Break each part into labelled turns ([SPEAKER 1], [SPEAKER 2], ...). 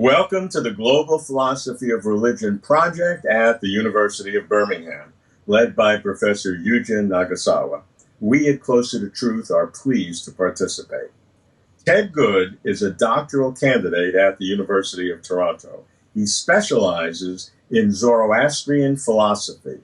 [SPEAKER 1] Welcome to the Global Philosophy of Religion project at the University of Birmingham, led by Professor Yujin Nagasawa. We at Closer to Truth are pleased to participate. Ted Good is a doctoral candidate at the University of Toronto. He specializes in Zoroastrian philosophy.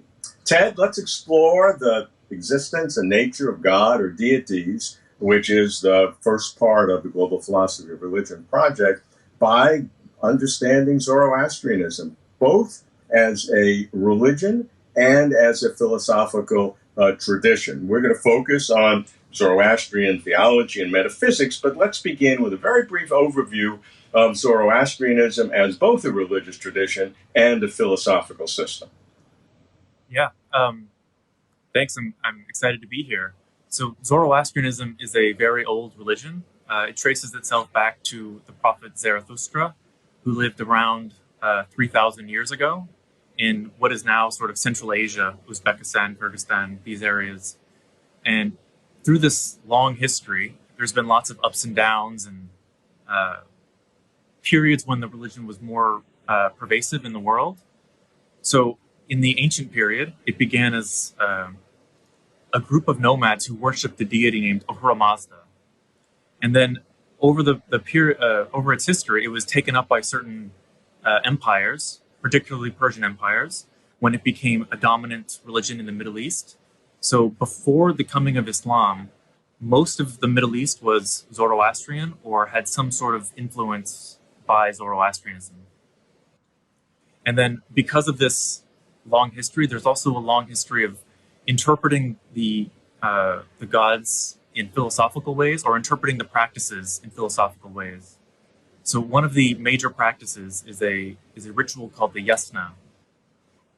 [SPEAKER 1] Ted, let's explore the existence and nature of God or deities, which is the first part of the Global Philosophy of Religion project, by understanding Zoroastrianism, both as a religion and as a philosophical tradition. We're going to focus on Zoroastrian theology and metaphysics, but let's begin with a very brief overview of Zoroastrianism as both a religious tradition and a philosophical system.
[SPEAKER 2] Yeah, thanks. I'm excited to be here. So Zoroastrianism is a very old religion. It traces itself back to the prophet Zarathustra, who lived around 3,000 years ago in what is now sort of Central Asia, Uzbekistan, Kyrgyzstan, these areas. And through this long history, there's been lots of ups and downs and periods when the religion was more pervasive in the world. So in the ancient period, it began as a group of nomads who worshipped the deity named Ahura Mazda. And then over the period, over its history, it was taken up by certain empires, particularly Persian empires, when it became a dominant religion in the Middle East. So before the coming of Islam, most of the Middle East was Zoroastrian or had some sort of influence by Zoroastrianism. And then because of this long history, there's also a long history of interpreting the gods in philosophical ways or interpreting the practices in philosophical ways. So one of the major practices is a ritual called the yasna,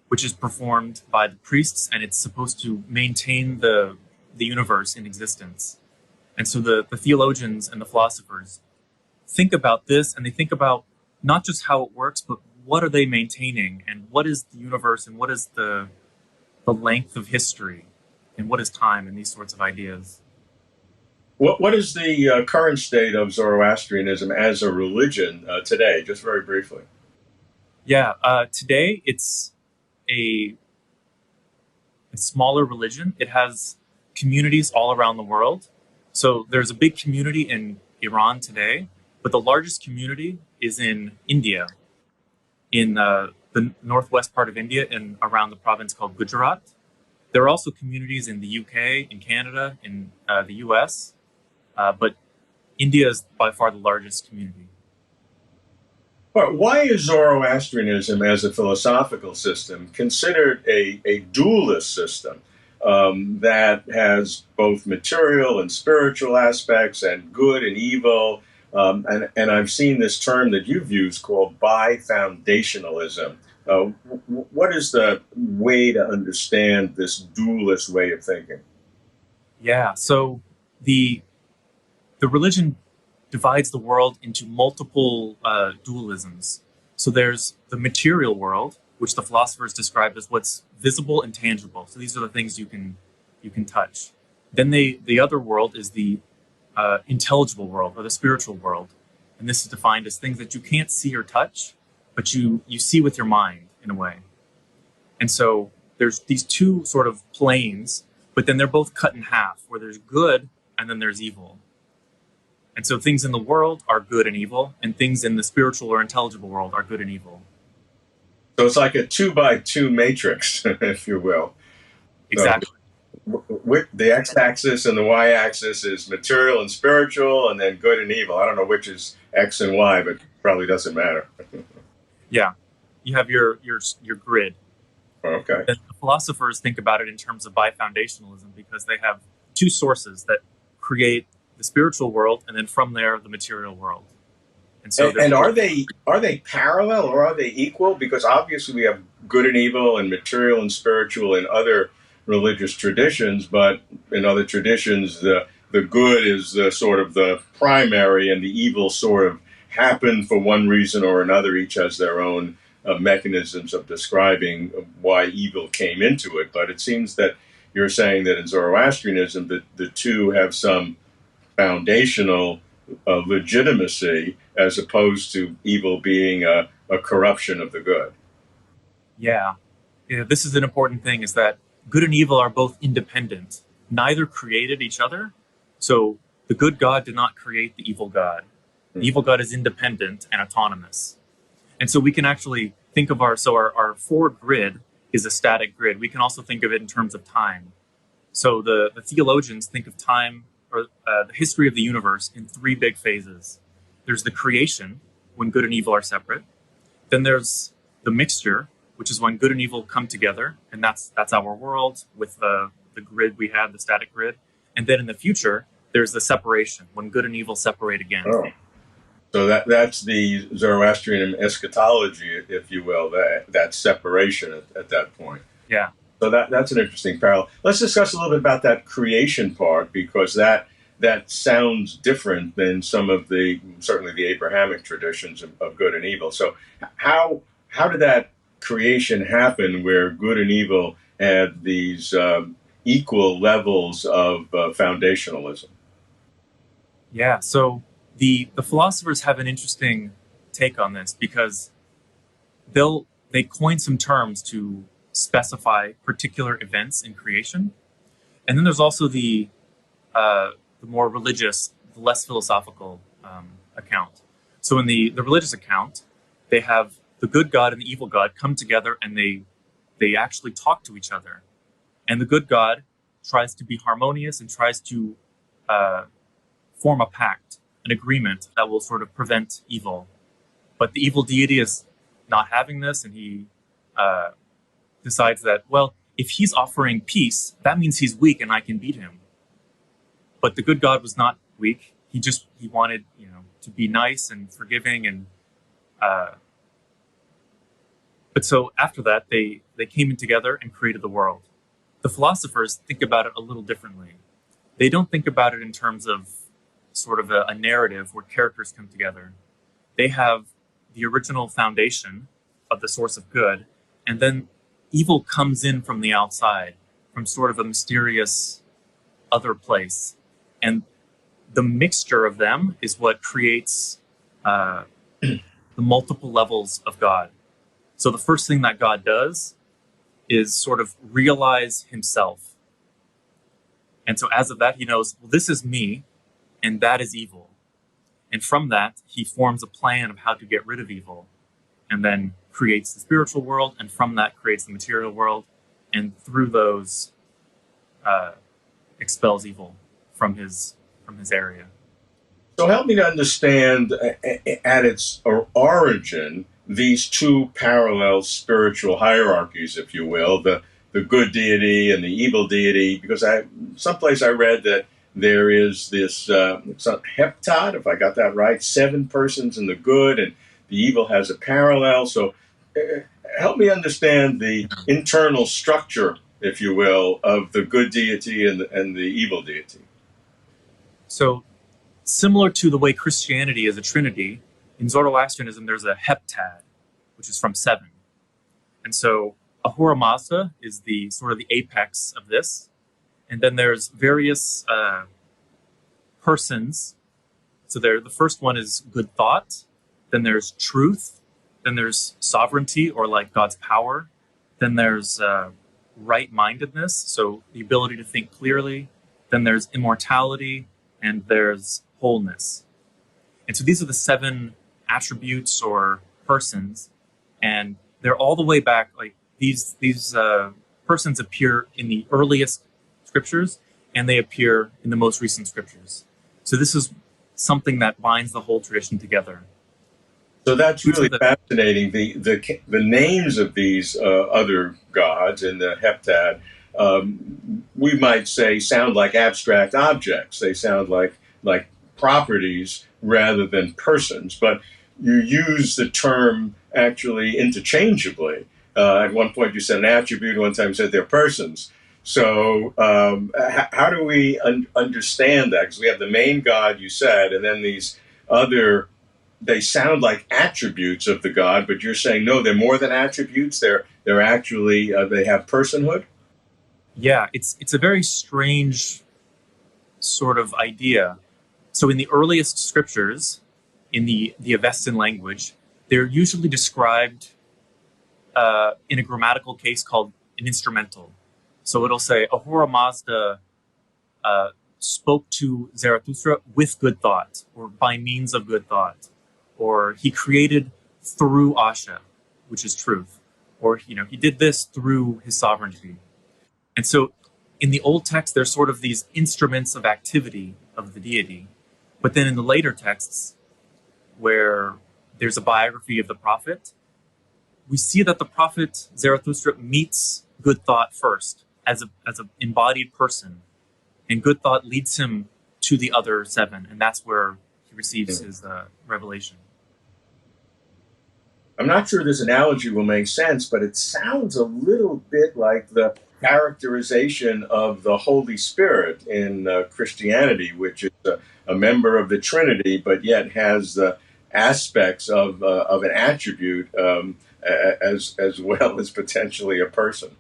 [SPEAKER 2] which is performed by the priests, and it's supposed to maintain the universe in existence. And so the theologians and the philosophers think about this, and they think about not just how it works, but what are they maintaining, and what is the universe, and what is the length of history, and what is time, and these sorts of ideas.
[SPEAKER 1] What is the current state of Zoroastrianism as a religion today, just very briefly?
[SPEAKER 2] Yeah, today it's a smaller religion. It has communities all around the world. So there's a big community in Iran today, but the largest community is in India, in the northwest part of India and around the province called Gujarat. There are also communities in the UK, in Canada, in the US, but India is by far the largest community.
[SPEAKER 1] But why is Zoroastrianism as a philosophical system considered a dualist system that has both material and spiritual aspects and good and evil? And I've seen this term that you've used called bi-foundationalism. What is the way to understand this dualist way of thinking?
[SPEAKER 2] Yeah, so the religion divides the world into multiple dualisms. So there's the material world, which the philosophers describe as what's visible and tangible. So these are the things you can touch. Then the other world is the intelligible world or the spiritual world, and this is defined as things that you can't see or touch, but you see with your mind in a way. And so there's these two sort of planes, but then they're both cut in half, where there's good and then there's evil. And so things in the world are good and evil, and things in the spiritual or intelligible world are good and evil.
[SPEAKER 1] So it's like a 2x2 matrix, if you will.
[SPEAKER 2] Exactly.
[SPEAKER 1] With the x-axis and the y-axis is material and spiritual, and then good and evil. I don't know which is x and y, but probably doesn't matter.
[SPEAKER 2] Yeah, you have your grid.
[SPEAKER 1] Okay.
[SPEAKER 2] And the philosophers think about it in terms of bi-foundationalism because they have two sources that create the spiritual world, and then from there the material world.
[SPEAKER 1] And so, and are they parallel or are they equal? Because obviously we have good and evil and material and spiritual in other religious traditions, but in other traditions the good is the sort of the primary, and the evil sort of happen for one reason or another. Each has their own mechanisms of describing why evil came into it. But it seems that you're saying that in Zoroastrianism that the two have some foundational legitimacy as opposed to evil being a corruption of the good.
[SPEAKER 2] Yeah. This is an important thing, is that good and evil are both independent. Neither created each other. So the good God did not create the evil God. The evil God is independent and autonomous. And so we can actually think of our forward grid is a static grid. We can also think of it in terms of time. So the theologians think of time, or the history of the universe, in three big phases. There's the creation, when good and evil are separate. Then there's the mixture, which is when good and evil come together, and that's our world with the grid we have, the static grid. And then in the future, there's the separation, when good and evil separate again.
[SPEAKER 1] Oh. So that's the Zoroastrian eschatology, if you will, that separation at that point.
[SPEAKER 2] Yeah.
[SPEAKER 1] So that's an interesting parallel. Let's discuss a little bit about that creation part, because that sounds different than some of certainly the Abrahamic traditions of good and evil. So how did that creation happen, where good and evil had these equal levels of foundationalism?
[SPEAKER 2] Yeah. So the philosophers have an interesting take on this, because they coin some terms to specify particular events in creation. And then there's also the more religious, the less philosophical account. So in the religious account, they have the good God and the evil God come together, and they actually talk to each other. And the good God tries to be harmonious and tries to form a pact, an agreement that will sort of prevent evil. But the evil deity is not having this, and he decides that, well, if he's offering peace, that means he's weak and I can beat him. But the good God was not weak. He wanted, to be nice and forgiving, and but so after that, they came in together and created the world. The philosophers think about it a little differently. They don't think about it in terms of sort of a narrative where characters come together. They have the original foundation of the source of good, and then evil comes in from the outside, from sort of a mysterious other place. And the mixture of them is what creates the multiple levels of God. So the first thing that God does is sort of realize himself. And so as of that, he knows, well, this is me, and that is evil. And from that, he forms a plan of how to get rid of evil, and then creates the spiritual world, and from that creates the material world, and through those expels evil from his area.
[SPEAKER 1] So help me to understand, at its origin, these two parallel spiritual hierarchies, if you will, the good deity and the evil deity, because someplace I read that there is this heptad, if I got that right, 7 persons in the good, and the evil has a parallel. So help me understand the internal structure, if you will, of the good deity and the evil deity.
[SPEAKER 2] So similar to the way Christianity is a trinity, in Zoroastrianism there's a heptad, which is from 7. And so Ahura Mazda is the sort of the apex of this. And then there's various persons. So the first one is good thought. Then there's truth. Then there's sovereignty, or like God's power. Then there's right-mindedness, so the ability to think clearly. Then there's immortality, and there's wholeness. And so these are the 7 attributes or persons, and they're all the way back. Like these persons appear in the earliest scriptures, and they appear in the most recent scriptures. So this is something that binds the whole tradition together.
[SPEAKER 1] So that's really fascinating. The names of these other gods in the heptad, we might say, sound like abstract objects. They sound like properties rather than persons. But you use the term actually interchangeably. At one point you said an attribute, one time you said they're persons. So how do we understand that? Because we have the main God, you said, and then these other, they sound like attributes of the God, but you're saying, no, they're more than attributes. They're actually, they have personhood?
[SPEAKER 2] Yeah, it's a very strange sort of idea. So in the earliest scriptures, in the Avestan language, they're usually described in a grammatical case called an instrumental. So it'll say, Ahura Mazda spoke to Zarathustra with good thought, or by means of good thought, or he created through Asha, which is truth, or he did this through his sovereignty. And so in the old text, there's sort of these instruments of activity of the deity. But then in the later texts, where there's a biography of the prophet, we see that the prophet Zarathustra meets good thought first as an embodied person. And good thought leads him to the other seven. And that's where he receives his revelation.
[SPEAKER 1] I'm not sure this analogy will make sense, but it sounds a little bit like the characterization of the Holy Spirit in Christianity, which is a member of the Trinity, but yet has aspects of an attribute as well as potentially a person.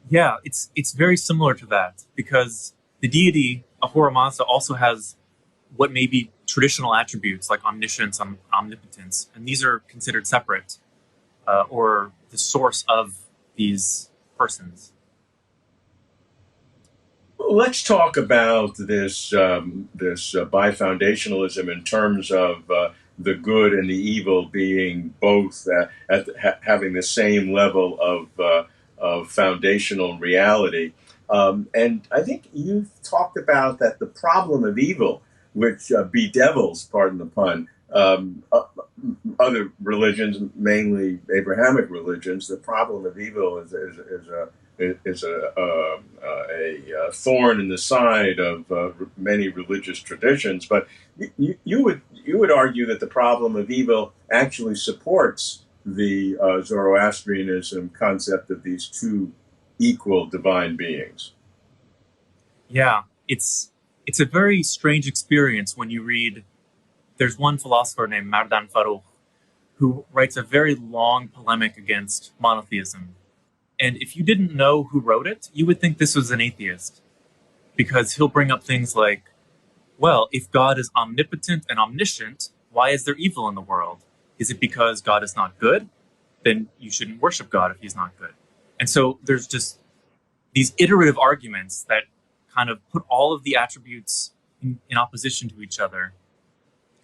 [SPEAKER 2] Yeah, it's very similar to that, because the deity Ahura Mazda also has what may be traditional attributes like omniscience and omnipotence, and these are considered separate or the source of these persons.
[SPEAKER 1] Let's talk about this bifoundationalism in terms of the good and the evil being both having the same level of foundational reality. And I think you've talked about that the problem of evil, which bedevils, pardon the pun, other religions, mainly Abrahamic religions, the problem of evil is a thorn in the side of many religious traditions. But you would argue that the problem of evil actually supports the Zoroastrianism concept of these two equal divine beings.
[SPEAKER 2] Yeah, it's a very strange experience when you read. There's one philosopher named Mardan Farouk who writes a very long polemic against monotheism. And if you didn't know who wrote it, you would think this was an atheist, because he'll bring up things like, well, if God is omnipotent and omniscient, why is there evil in the world? Is it because God is not good? Then you shouldn't worship God if he's not good. And so there's just these iterative arguments that kind of put all of the attributes in opposition to each other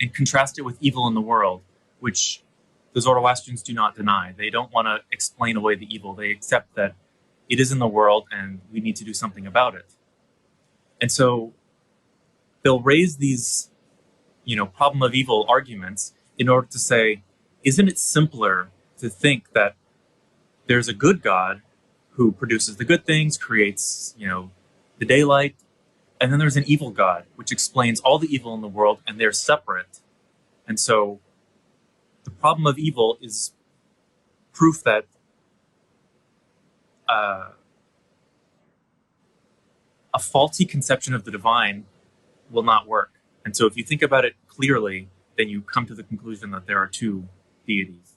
[SPEAKER 2] and contrast it with evil in the world, which the Zoroastrians do not deny. They don't want to explain away the evil. They accept that it is in the world and we need to do something about it. And so they'll raise these, problem of evil arguments in order to say, isn't it simpler to think that there's a good God who produces the good things, creates, the daylight, and then there's an evil God, which explains all the evil in the world, and they're separate. And so the problem of evil is proof that a faulty conception of the divine will not work. And so if you think about it clearly, then you come to the conclusion that there are two deities.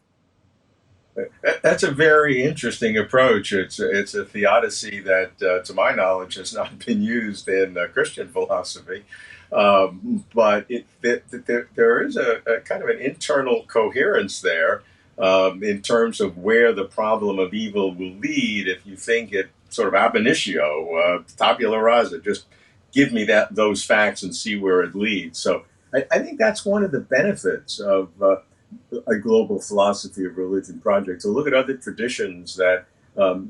[SPEAKER 1] That's a very interesting approach. It's a theodicy that, to my knowledge, has not been used in Christian philosophy. But there is a kind of an internal coherence there in terms of where the problem of evil will lead if you think it sort of ab initio, tabula rasa, just give me those facts and see where it leads. So I think that's one of the benefits of a global philosophy of religion project, to look at other traditions that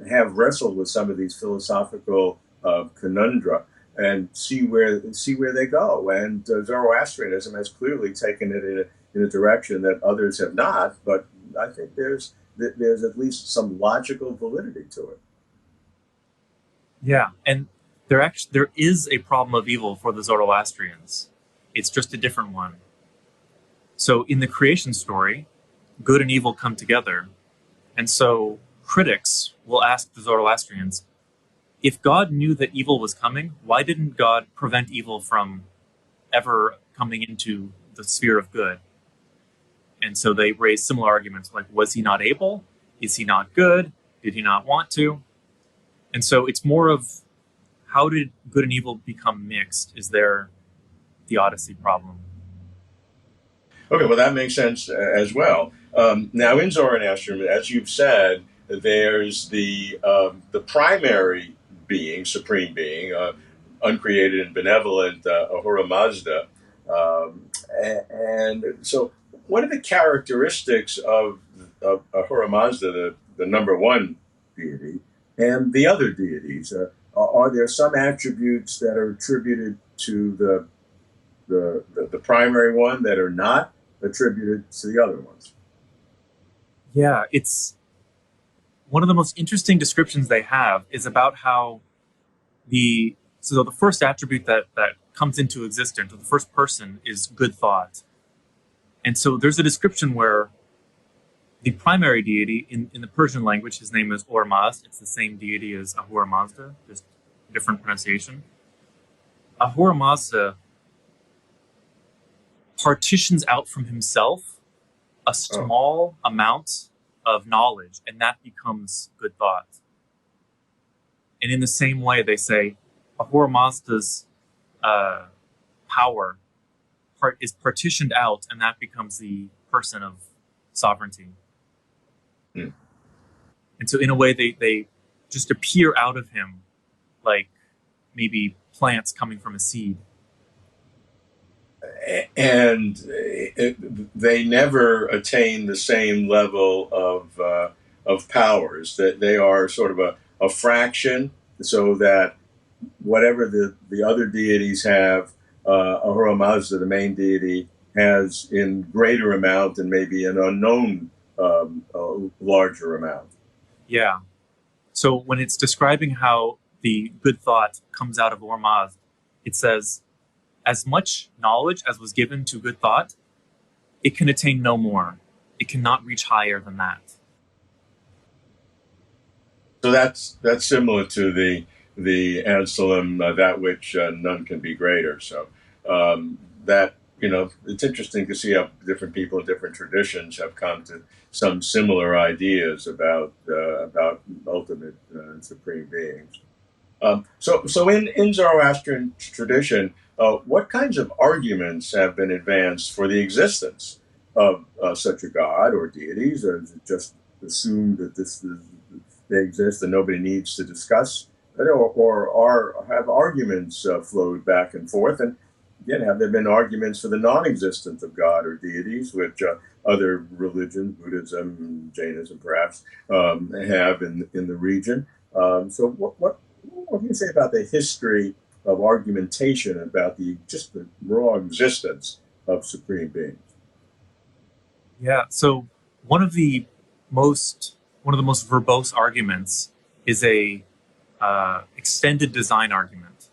[SPEAKER 1] have wrestled with some of these philosophical conundra and see where they go. And Zoroastrianism has clearly taken it in a direction that others have not. But I think there's at least some logical validity to it.
[SPEAKER 2] Yeah, and there is a problem of evil for the Zoroastrians. It's just a different one. So in the creation story, good and evil come together. And so critics will ask the Zoroastrians, if God knew that evil was coming, why didn't God prevent evil from ever coming into the sphere of good? And so they raise similar arguments like, was he not able? Is he not good? Did he not want to? And so it's more of, how did good and evil become mixed? Is there the Odyssey problem.
[SPEAKER 1] Okay, well, that makes sense as well. Now, in Zoroastrianism, as you've said, there's the primary being, supreme being, uncreated and benevolent Ahura Mazda. And so, what are the characteristics of Ahura Mazda, the number one deity, and the other deities? Are there some attributes that are attributed to the primary one that are not attributed to the other ones?
[SPEAKER 2] Yeah, it's one of the most interesting descriptions they have is about how the first attribute that comes into existence, or the first person, is good thought. And so there's a description where the primary deity in the Persian language, his name is Ormazd. It's the same deity as Ahura Mazda, just different pronunciation. Ahura Mazda partitions out from himself a small amount of knowledge, and that becomes good thought. And in the same way, they say Ahura Mazda's power is partitioned out, and that becomes the person of sovereignty.
[SPEAKER 1] Mm.
[SPEAKER 2] And so in a way, they just appear out of him like maybe plants coming from a seed.
[SPEAKER 1] And they never attain the same level of powers. That they are sort of a fraction, so that whatever the other deities have, Ahura Mazda, the main deity, has in greater amount and maybe an unknown larger amount.
[SPEAKER 2] Yeah. So when it's describing how the good thought comes out of Ormazd, it says, as much knowledge as was given to good thought, it can attain no more. It cannot reach higher than that.
[SPEAKER 1] So that's similar to the Anselm, that which none can be greater. So that, it's interesting to see how different people in different traditions have come to some similar ideas about ultimate supreme beings. So in Zoroastrian tradition, what kinds of arguments have been advanced for the existence of such a god or deities, or is it just assumed that they exist and nobody needs to discuss it, or have arguments flowed back and forth? And again, have there been arguments for the non-existence of God or deities, which other religions, Buddhism, Jainism perhaps, have in the region? So what can you say about the history of argumentation about the raw existence of supreme beings?
[SPEAKER 2] Yeah. So one of the most verbose arguments is a extended design argument,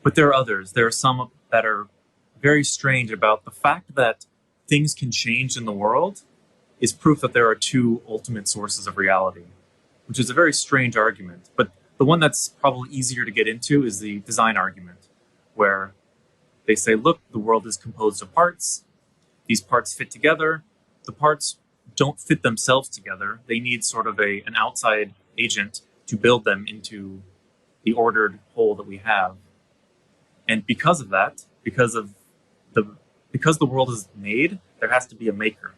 [SPEAKER 2] but there are others. There are some that are very strange about the fact that things can change in the world is proof that there are two ultimate sources of reality, which is a very strange argument. But the one that's probably easier to get into is the design argument, where they say, look, the world is composed of parts. These parts fit together. The parts don't fit themselves together. They need sort of an outside agent to build them into the ordered whole that we have. And because of that, because the world is made, there has to be a maker.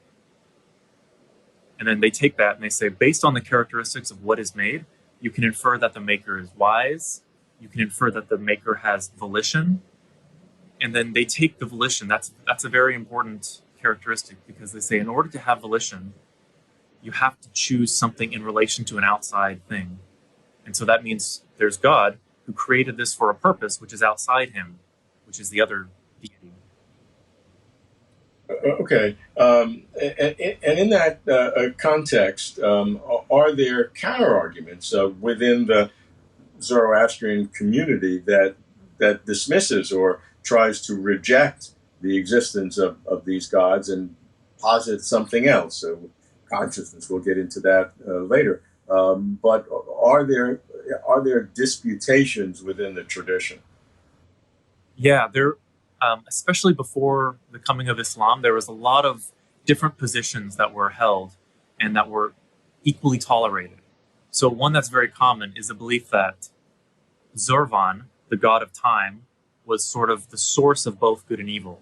[SPEAKER 2] And then they take that and they say, based on the characteristics of what is made, you can infer that the maker is wise. You can infer that the maker has volition. And then they take the volition. That's a very important characteristic, because they say in order to have volition, you have to choose something in relation to an outside thing. And so that means there's God who created this for a purpose, which is outside him, which is the other deity.
[SPEAKER 1] Okay. And in that context, are there counter-arguments within the Zoroastrian community that dismisses or tries to reject the existence of these gods and posits something else? So consciousness, we'll get into that later. But are there disputations within the tradition?
[SPEAKER 2] Yeah, there. Especially before the coming of Islam, there was a lot of different positions that were held and that were equally tolerated. So one that's very common is the belief that Zorvan, the god of time, was sort of the source of both good and evil.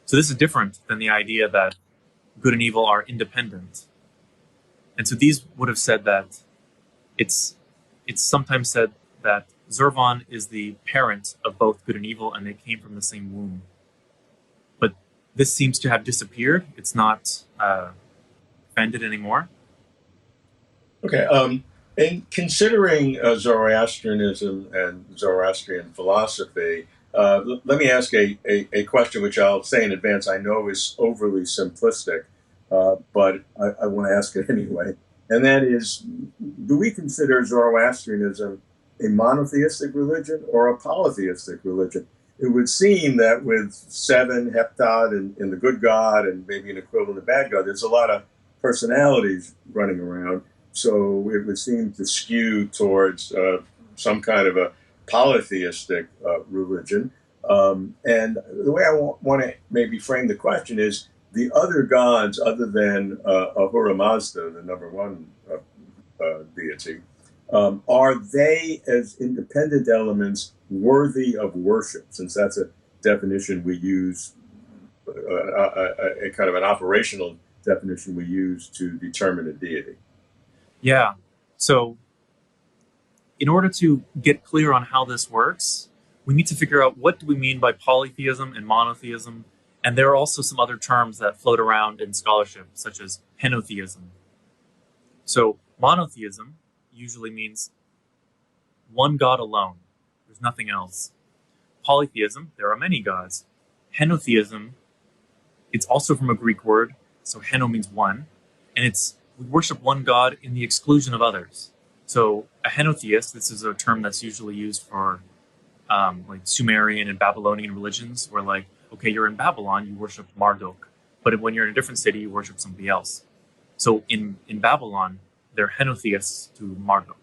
[SPEAKER 2] So this is different than the idea that good and evil are independent. And so these would have said that it's sometimes said that Zurvan is the parent of both good and evil, and they came from the same womb. But this seems to have disappeared. It's not defended anymore.
[SPEAKER 1] Okay. In considering Zoroastrianism and Zoroastrian philosophy, let me ask a question which I'll say in advance I know is overly simplistic, but I want to ask it anyway. And that is, do we consider Zoroastrianism a monotheistic religion or a polytheistic religion? It would seem that with 7 heptad in the good God and maybe an equivalent of bad God, there's a lot of personalities running around. So it would seem to skew towards some kind of a polytheistic religion. And the way I want to maybe frame the question is, the other gods other than Ahura Mazda, the number one deity, are they as independent elements worthy of worship? Since that's a definition we use, a kind of an operational definition we use to determine a deity.
[SPEAKER 2] Yeah. So in order to get clear on how this works, we need to figure out what do we mean by polytheism and monotheism. And there are also some other terms that float around in scholarship, such as henotheism. So monotheism usually means one God alone. There's nothing else. Polytheism, there are many gods. Henotheism, it's also from a Greek word. So heno means one. And we worship one God in the exclusion of others. So a henotheist, this is a term that's usually used for like Sumerian and Babylonian religions, where like, okay, you're in Babylon, you worship Marduk, but when you're in a different city, you worship somebody else. So in Babylon, they're henotheists to Marduk.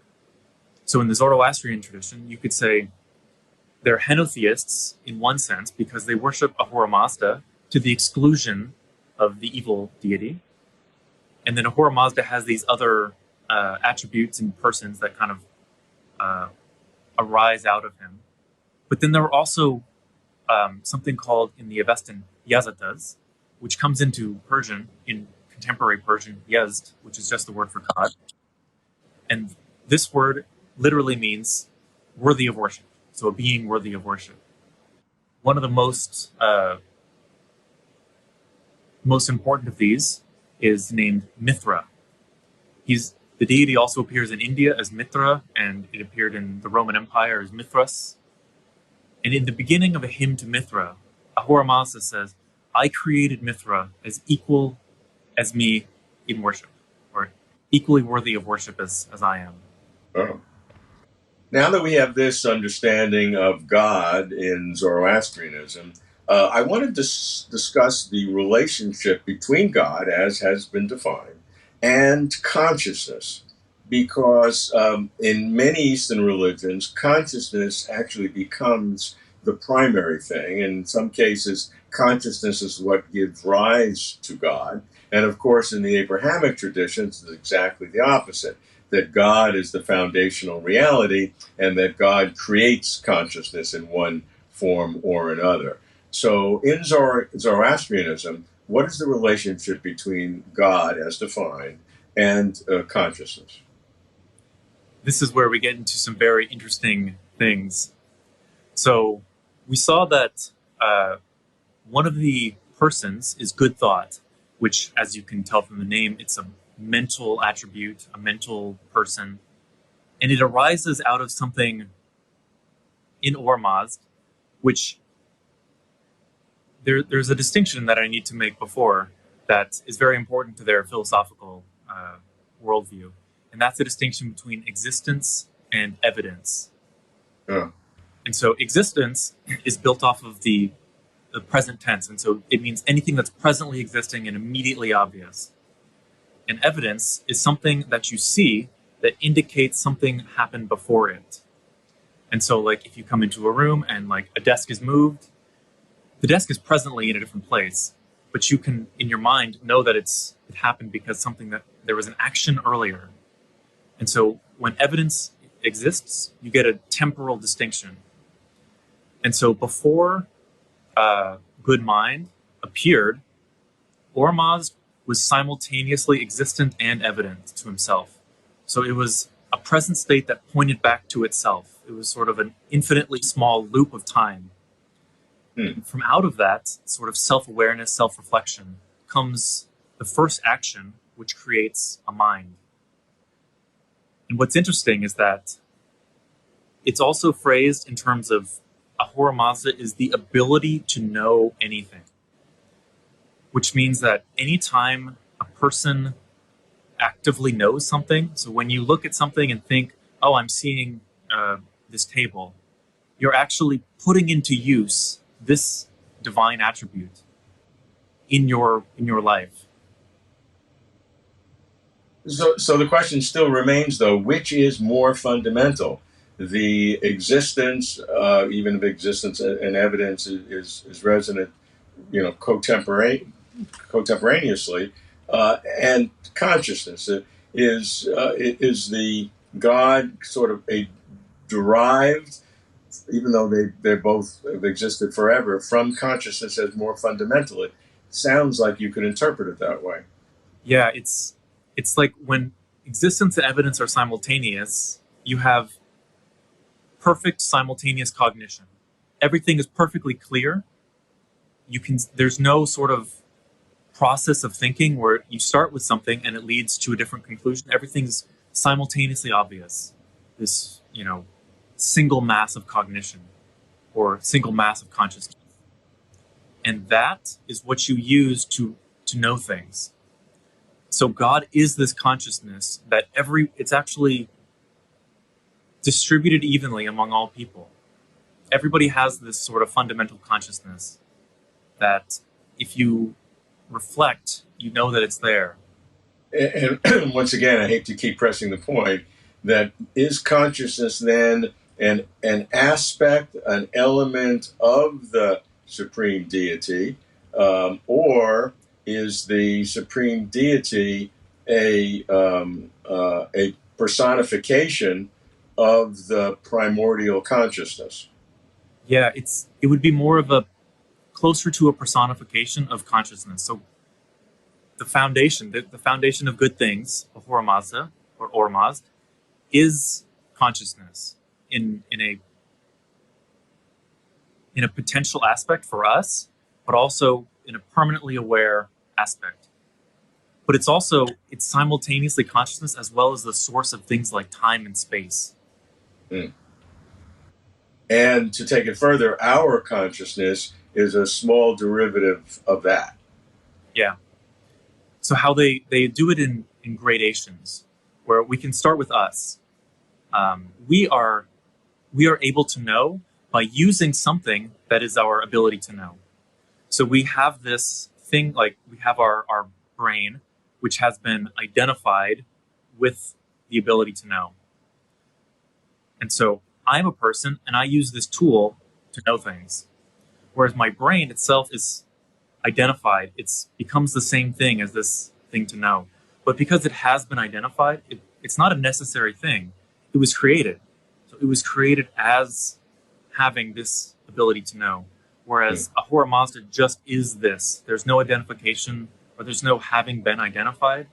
[SPEAKER 2] So in the Zoroastrian tradition, you could say they're henotheists in one sense because they worship Ahura Mazda to the exclusion of the evil deity. And then Ahura Mazda has these other attributes and persons that kind of arise out of him. But then there are also something called in the Avestan Yazatas, which comes into Persian, in contemporary Persian, Yazd, which is just the word for God. And this word literally means worthy of worship. So a being worthy of worship. One of the most important of these is named Mithra. The deity also appears in India as Mithra, and it appeared in the Roman Empire as Mithras. And in the beginning of a hymn to Mithra, Ahura Mazda says, I created Mithra as equal as me in worship, or equally worthy of worship as I am.
[SPEAKER 1] Oh. Now that we have this understanding of God in Zoroastrianism, I want to discuss the relationship between God, as has been defined, and consciousness. Because in many Eastern religions, consciousness actually becomes the primary thing. In some cases, consciousness is what gives rise to God. And of course, in the Abrahamic traditions, it's exactly the opposite, that God is the foundational reality and that God creates consciousness in one form or another. So in Zoroastrianism, what is the relationship between God, as defined, and consciousness?
[SPEAKER 2] This is where we get into some very interesting things. So we saw that one of the persons is good thought, which, as you can tell from the name, it's a mental attribute, a mental person. And it arises out of something in Ahura Mazda, which there's a distinction that I need to make before that is very important to their philosophical worldview. And that's the distinction between existence and evidence.
[SPEAKER 1] Yeah.
[SPEAKER 2] And so existence is built off of the present tense. And so it means anything that's presently existing and immediately obvious. And evidence is something that you see that indicates something happened before it. And so like if you come into a room and like a desk is moved, the desk is presently in a different place, but you can, in your mind, know that it happened because there was an action earlier. And so when evidence exists, you get a temporal distinction. And so before Good Mind appeared, Ormazd was simultaneously existent and evident to himself. So it was a present state that pointed back to itself. It was sort of an infinitely small loop of time. And from out of that sort of self-awareness, self-reflection, comes the first action, which creates a mind. And what's interesting is that it's also phrased in terms of Ahura Mazda is the ability to know anything, which means that anytime a person actively knows something, so when you look at something and think, oh, I'm seeing this table, you're actually putting into use this divine attribute in your life.
[SPEAKER 1] So the question still remains, though, which is more fundamental? The existence, even if existence and evidence is resonant, contemporaneously, and consciousness is the God sort of a derived, even though they both have existed forever, from consciousness as more fundamental. It sounds like you could interpret it that way.
[SPEAKER 2] Yeah, it's like when existence and evidence are simultaneous, you have perfect simultaneous cognition. Everything is perfectly clear. There's no sort of process of thinking where you start with something and it leads to a different conclusion. Everything's simultaneously obvious. This, single mass of cognition or single mass of consciousness. And that is what you use to know things. So God is this consciousness that it's actually distributed evenly among all people. Everybody has this sort of fundamental consciousness that if you reflect, you know that it's there.
[SPEAKER 1] And once again, I hate to keep pressing the point, that is consciousness then an aspect, an element of the supreme deity, or is the supreme deity a personification of the primordial consciousness?
[SPEAKER 2] Yeah, it would be more of closer to a personification of consciousness. So the foundation of good things, Ahura Mazda or Ormazd, is consciousness in a potential aspect for us, but also in a permanently aware aspect. But it's simultaneously consciousness as well as the source of things like time and space.
[SPEAKER 1] And to take it further, our consciousness is a small derivative of that.
[SPEAKER 2] Yeah. So how they do it in gradations, where we can start with us. We are able to know by using something that is our ability to know. So we have this thing, like we have our brain, which has been identified with the ability to know. And so I'm a person and I use this tool to know things. Whereas my brain itself is identified, it becomes the same thing as this thing to know. But because it has been identified, it's not a necessary thing. It was created. So it was created as having this ability to know. Whereas Ahura Mazda just is this. There's no identification, or there's no having been identified.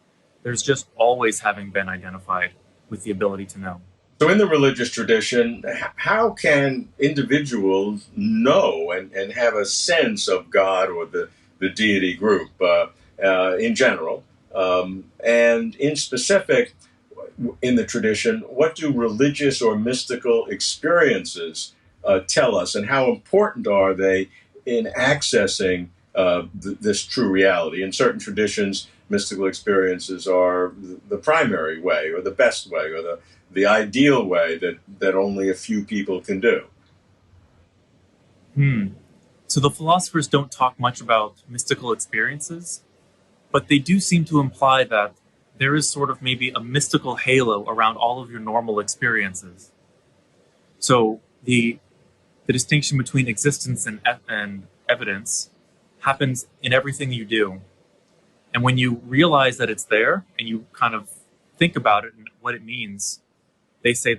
[SPEAKER 2] There's just always having been identified with the ability to know.
[SPEAKER 1] So in the religious tradition, how can individuals know and have a sense of God or the deity group in general? And in specific, in the tradition, what do religious or mystical experiences tell us, and how important are they in accessing this true reality? In certain traditions, mystical experiences are the primary way, or the best way, or the ideal way that only a few people can do.
[SPEAKER 2] So the philosophers don't talk much about mystical experiences, but they do seem to imply that there is sort of maybe a mystical halo around all of your normal experiences. So the distinction between existence and evidence happens in everything you do. And when you realize that it's there and you kind of think about it and what it means, they say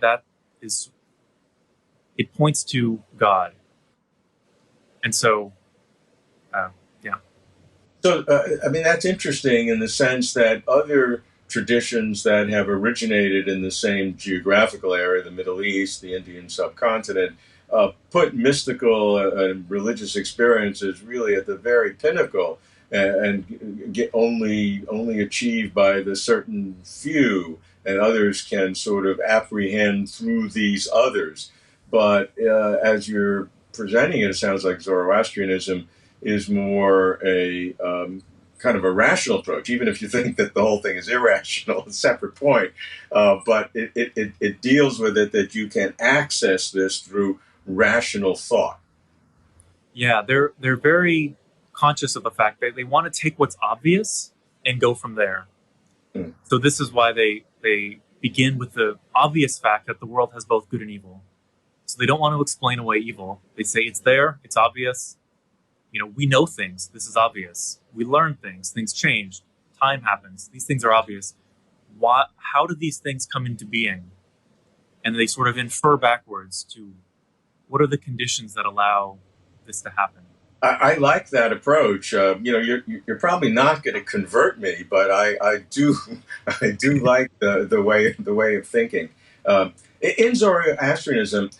[SPEAKER 2] it points to God. And so, yeah.
[SPEAKER 1] So, I mean, that's interesting in the sense that other traditions that have originated in the same geographical area, the Middle East, the Indian subcontinent, put mystical and religious experiences really at the very pinnacle, and get only achieved by the certain few, and others can sort of apprehend through these others. But as you're presenting it, it sounds like Zoroastrianism is more a kind of a rational approach, even if you think that the whole thing is irrational, a separate point. But it deals with it that you can access this through rational thought.
[SPEAKER 2] Yeah, they're very conscious of the fact that they want to take what's obvious and go from there.
[SPEAKER 1] Hmm.
[SPEAKER 2] So this is why they begin with the obvious fact that the world has both good and evil. So they don't want to explain away evil. They say it's there, it's obvious. We know things. This is obvious. We learn things. Things change. Time happens. These things are obvious. How do these things come into being? And they sort of infer backwards to what are the conditions that allow this to happen.
[SPEAKER 1] I like that approach. You're probably not going to convert me, but I do I do like the way of thinking. In Zoroastrianism,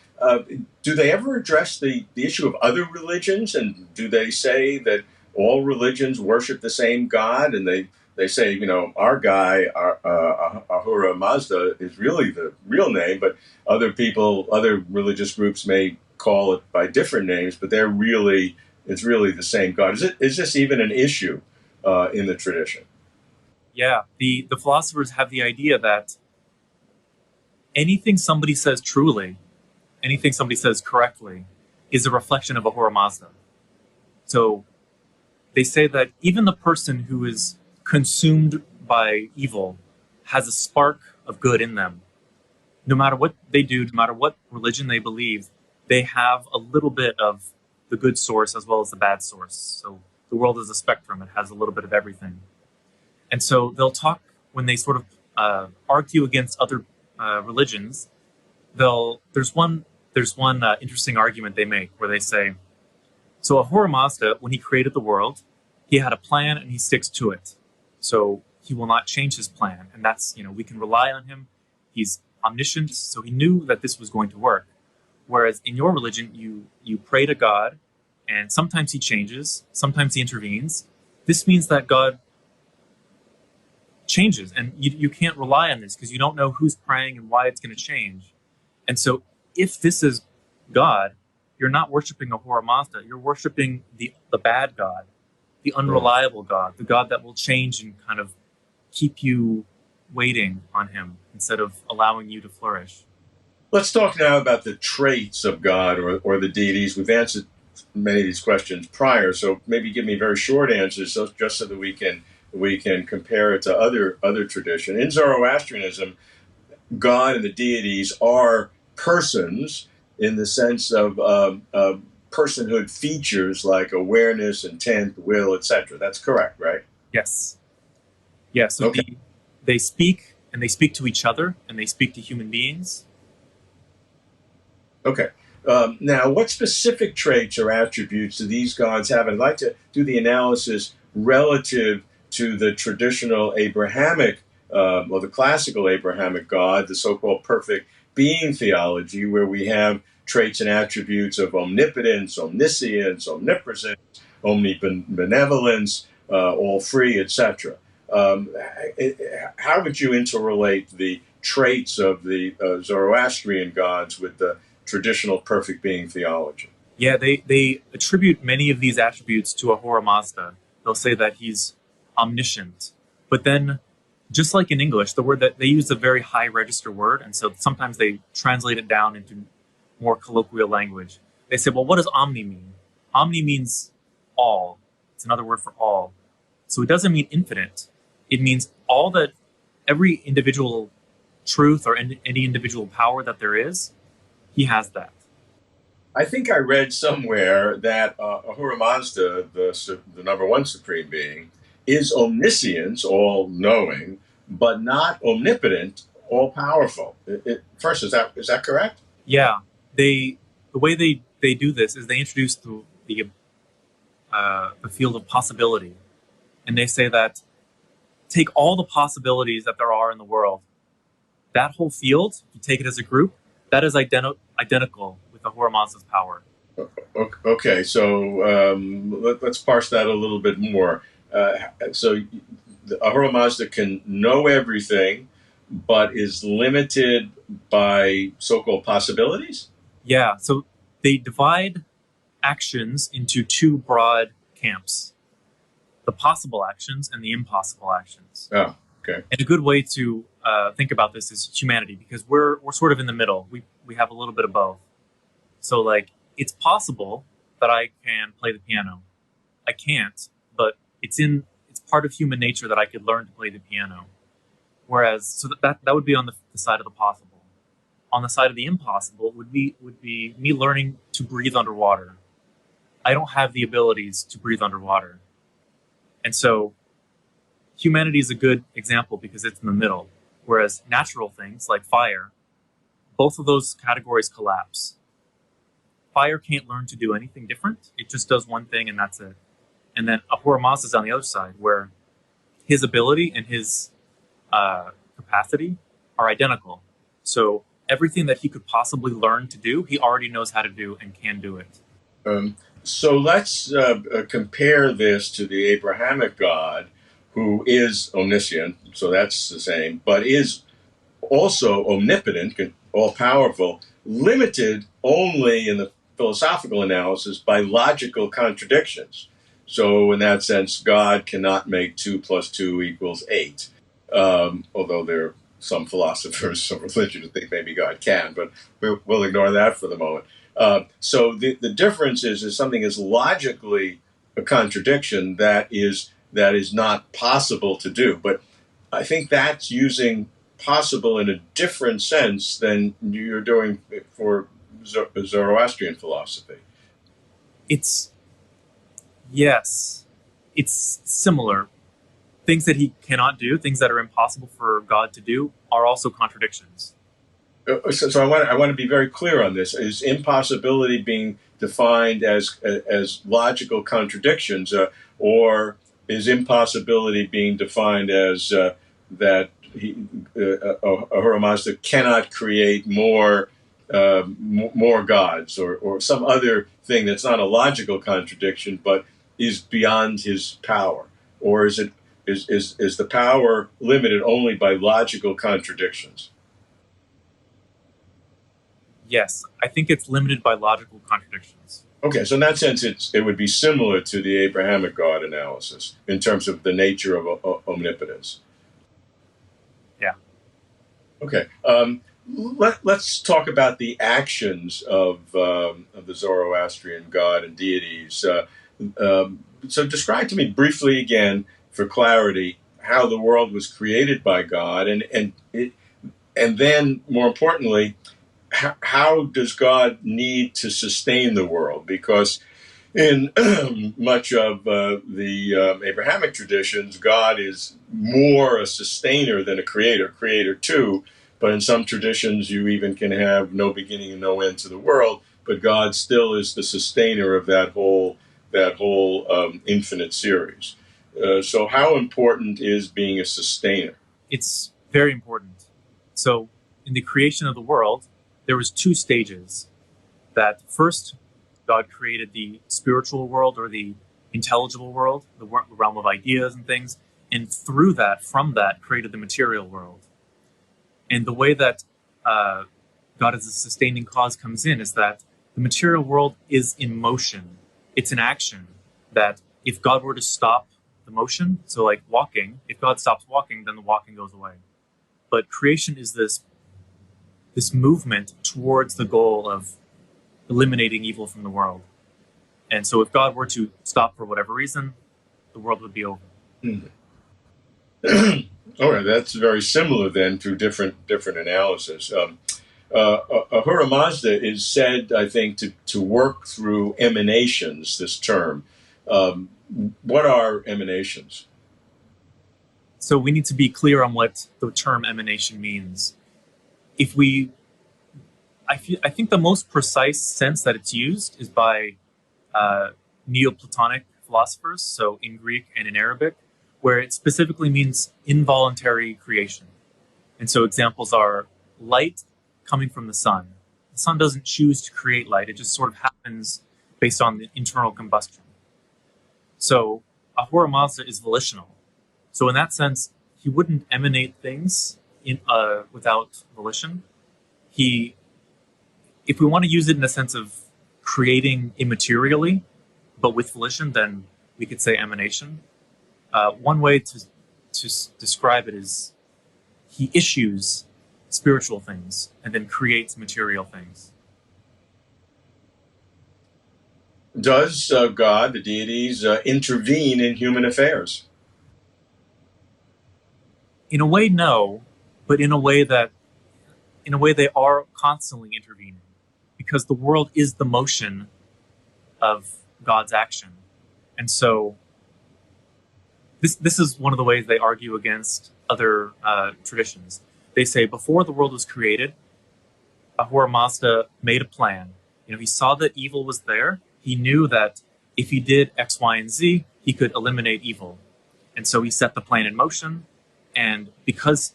[SPEAKER 1] do they ever address the issue of other religions? And do they say that all religions worship the same God? And they say, our guy, Ahura Mazda, is really the real name, but other religious groups may call it by different names, but it's really the same God. Is this even an issue in the tradition?
[SPEAKER 2] Yeah, the philosophers have the idea that anything somebody says truly, anything somebody says correctly, is a reflection of Ahura Mazda. So they say that even the person who is consumed by evil has a spark of good in them. No matter what they do, no matter what religion they believe, they have a little bit of the good source as well as the bad source. So the world is a spectrum. It has a little bit of everything. And so they'll talk, when they sort of argue against other religions, there's one interesting argument they make where they say, so Ahura Mazda, when he created the world, he had a plan and he sticks to it. So he will not change his plan. And that's, we can rely on him. He's omniscient, so he knew that this was going to work. Whereas in your religion, you pray to God, and sometimes he changes, sometimes he intervenes. This means that God changes, and you can't rely on this because you don't know who's praying and why it's going to change. And so if this is God, you're not worshiping Ahura Mazda, you're worshiping the bad God, the unreliable God, the God that will change and kind of keep you waiting on him instead of allowing you to flourish.
[SPEAKER 1] Let's talk now about the traits of God or the deities. We've answered many of these questions prior, so maybe give me very short answers, just so that we can compare it to other tradition. In Zoroastrianism, God and the deities are persons in the sense of personhood features like awareness, intent, will, etc. That's correct, right?
[SPEAKER 2] Yes. Yeah. So
[SPEAKER 1] Okay.
[SPEAKER 2] they speak, and they speak to each other, and they speak to human beings.
[SPEAKER 1] Okay. Now, what specific traits or attributes do these gods have? I'd like to do the analysis relative to the traditional Abrahamic, or the classical Abrahamic God, the so-called perfect being theology, where we have traits and attributes of omnipotence, omniscience, omnipresence, omnibenevolence, all free, etc. How would you interrelate the traits of the Zoroastrian gods with the traditional perfect being theology?
[SPEAKER 2] Yeah, they attribute many of these attributes to Ahura Mazda. They'll say that he's omniscient. But then, just like in English, the word that they use a very high register word, and so sometimes they translate it down into more colloquial language. They say, well, what does omni mean? Omni means all. It's another word for all. So it doesn't mean infinite. It means all that, every individual truth or any individual power that there is, he has that.
[SPEAKER 1] I think I read somewhere that Ahura Mazda, the number one supreme being, is omniscience, all knowing, but not omnipotent, all powerful. First, is that correct?
[SPEAKER 2] Yeah, the way they do this is they introduce the the field of possibility. And they say that take all the possibilities that there are in the world, that whole field, if you take it as a group, that is identical with Ahura Mazda's power.
[SPEAKER 1] Okay, so let's parse that a little bit more. So Ahura Mazda can know everything, but is limited by so-called possibilities?
[SPEAKER 2] Yeah, so they divide actions into two broad camps: the possible actions and the impossible actions.
[SPEAKER 1] Oh, okay.
[SPEAKER 2] And a good way to think about this is humanity, because we're sort of in the middle. We have a little bit of both. So, like, it's possible that I can play the piano. I can't, but it's part of human nature that I could learn to play the piano. Whereas, so that would be on the side of the possible. On the side of the impossible would be me learning to breathe underwater. I don't have the abilities to breathe underwater. And so humanity is a good example because it's in the middle. Whereas natural things like fire, both of those categories collapse. Fire can't learn to do anything different. It just does one thing and that's it. And then Ahura Mazda is on the other side, where his ability and his capacity are identical. So everything that he could possibly learn to do, he already knows how to do and can do it.
[SPEAKER 1] So let's compare this to the Abrahamic God, who is omniscient, so that's the same, but is also omnipotent, all-powerful, limited only in the philosophical analysis by logical contradictions. So in that sense, God cannot make 2 + 2 = 8, although there are some philosophers, some religions who think maybe God can, but we'll ignore that for the moment. So the difference is something is logically a contradiction that is not possible to do. But I think that's using possible in a different sense than you're doing for Zoroastrian philosophy.
[SPEAKER 2] Yes, it's similar. Things that he cannot do, things that are impossible for God to do, are also contradictions.
[SPEAKER 1] So I want to be very clear on this. Is impossibility being defined as logical contradictions, or is impossibility being defined as that Ahura Mazda cannot create more gods, or some other thing that's not a logical contradiction but is beyond his power, or is the power limited only by logical contradictions?
[SPEAKER 2] Yes, I think it's limited by logical contradictions.
[SPEAKER 1] Okay, so in that sense, it would be similar to the Abrahamic God analysis in terms of the nature of omnipotence.
[SPEAKER 2] Yeah.
[SPEAKER 1] Okay, let's talk about the actions of the Zoroastrian God and deities. So describe to me briefly again, for clarity, how the world was created by God, and then more importantly, how does God need to sustain the world? Because in much of the Abrahamic traditions, God is more a sustainer than a creator too. But in some traditions, you even can have no beginning and no end to the world, but God still is the sustainer of that whole infinite series. So how important is being a sustainer?
[SPEAKER 2] It's very important. So in the creation of the world, there was 2 stages. That first, God created the spiritual world, or the intelligible world, the realm of ideas and things, and through that, from that, created the material world. And the way that God as a sustaining cause comes in is that the material world is in motion. It's an action that if God were to stop the motion, so like walking, if God stops walking, then the walking goes away. But creation is this movement towards the goal of eliminating evil from the world. And so if God were to stop for whatever reason, the world would be over.
[SPEAKER 1] All right, that's very similar then to different analysis. Ahura Mazda is said, I think, to work through emanations, this term. What are emanations?
[SPEAKER 2] So we need to be clear on what the term emanation means. I think the most precise sense that it's used is by Neoplatonic philosophers, so in Greek and in Arabic, where it specifically means involuntary creation. And so examples are light coming from the sun. The sun doesn't choose to create light, it just sort of happens based on the internal combustion. So Ahura Mazda is volitional. So in that sense, he wouldn't emanate things without volition. If we want to use it in a sense of creating immaterially, but with volition, then we could say emanation. One way to describe it is he issues spiritual things and then creates material things.
[SPEAKER 1] Does God, the deities, intervene in human affairs?
[SPEAKER 2] In a way, no, but in a way they are constantly intervening, because the world is the motion of God's action. And so this is one of the ways they argue against other traditions. They say before the world was created, Ahura Mazda made a plan. He saw that evil was there. He knew that if he did X, Y, and Z, he could eliminate evil. And so he set the plan in motion. And because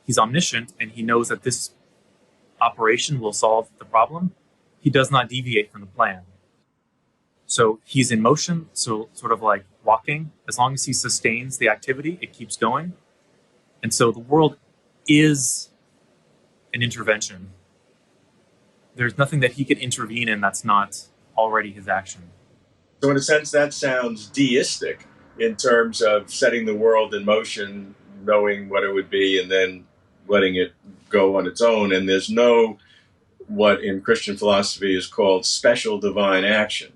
[SPEAKER 2] he's omniscient and he knows that this operation will solve the problem, he does not deviate from the plan. So he's in motion, so sort of like walking. As long as he sustains the activity, it keeps going. And so the world is an intervention. There's nothing that he could intervene in that's not already his action.
[SPEAKER 1] So in a sense, that sounds deistic in terms of setting the world in motion, knowing what it would be, and then letting it go on its own. And there's no, what in Christian philosophy is called special divine action.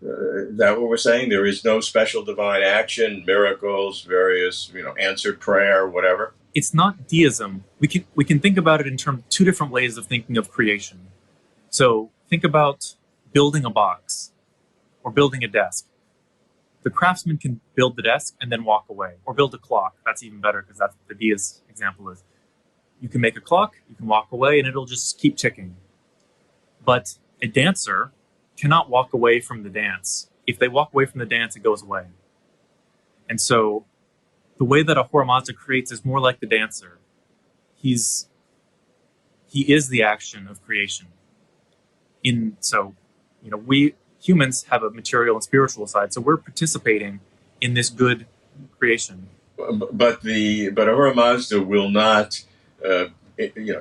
[SPEAKER 1] Is that what we're saying? There is no special divine action, miracles, various, answered prayer, whatever.
[SPEAKER 2] It's not deism. We can think about it in terms of two different ways of thinking of creation. So think about building a box or building a desk. The craftsman can build the desk and then walk away, or build a clock. That's even better because that's what the deist example is. You can make a clock, you can walk away, and it'll just keep ticking. But a dancer cannot walk away from the dance. If they walk away from the dance, it goes away. And so the way that Ahura Mazda creates is more like the dancer. He is the action of creation. We humans have a material and spiritual side, so we're participating in this good creation.
[SPEAKER 1] But Ahura Mazda will not,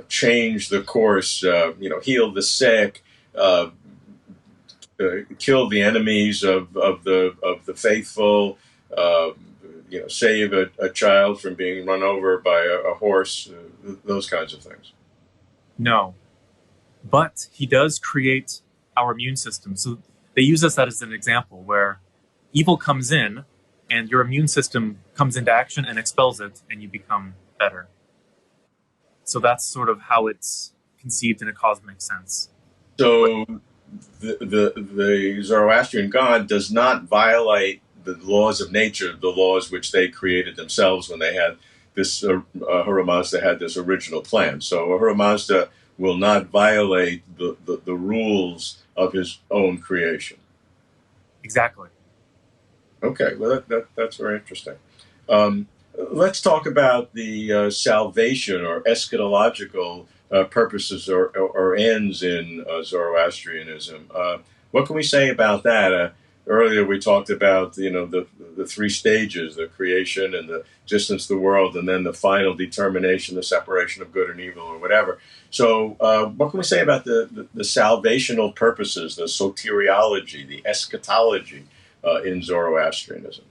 [SPEAKER 1] change the course. Heal the sick, kill the enemies of the faithful. Save a child from being run over by a horse. Those kinds of things.
[SPEAKER 2] No, but he does create our immune system. So they use us as an example where evil comes in and your immune system comes into action and expels it, and you become better. So that's sort of how it's conceived in a cosmic sense.
[SPEAKER 1] So the Zoroastrian God does not violate the laws of nature, the laws which they created themselves when they had this, Ahura Mazda had this original plan. So Ahura Mazda will not violate the rules of his own creation.
[SPEAKER 2] Exactly.
[SPEAKER 1] Okay, well, that's very interesting. Let's talk about the salvation or eschatological purposes or ends in Zoroastrianism. What can we say about that? Earlier we talked about the three stages: the creation and the existence of the world, and then the final determination, the separation of good and evil, or whatever. So, what can we say about the salvational purposes, the soteriology, the eschatology in Zoroastrianism?